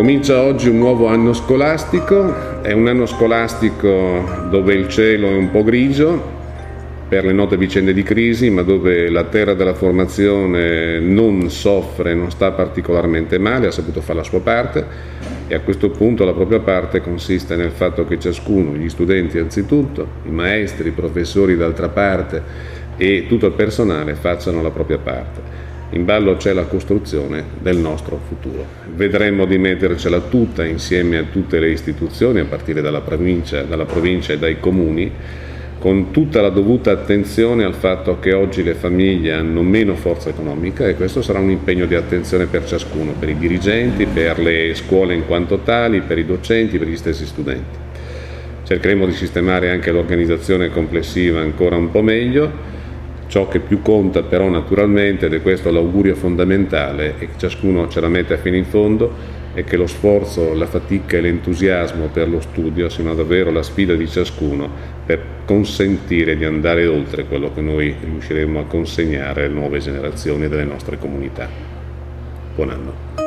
Comincia oggi un nuovo anno scolastico, è un anno scolastico dove il cielo è un po' grigio per le note vicende di crisi, ma dove la terra della formazione non soffre, non sta particolarmente male, ha saputo fare la sua parte e a questo punto la propria parte consiste nel fatto che ciascuno, gli studenti anzitutto, i maestri, i professori d'altra parte e tutto il personale facciano la propria parte. In ballo c'è la costruzione del nostro futuro. Vedremo di mettercela tutta insieme a tutte le istituzioni, a partire dalla provincia e dai comuni, con tutta la dovuta attenzione al fatto che oggi le famiglie hanno meno forza economica e questo sarà un impegno di attenzione per ciascuno, per i dirigenti, per le scuole in quanto tali, per i docenti, per gli stessi studenti. Cercheremo di sistemare anche l'organizzazione complessiva ancora un po' meglio. Ciò che più conta però naturalmente, ed è questo l'augurio fondamentale, è che ciascuno ce la metta fino in fondo e che lo sforzo, la fatica e l'entusiasmo per lo studio siano davvero la sfida di ciascuno per consentire di andare oltre quello che noi riusciremo a consegnare alle nuove generazioni delle nostre comunità. Buon anno.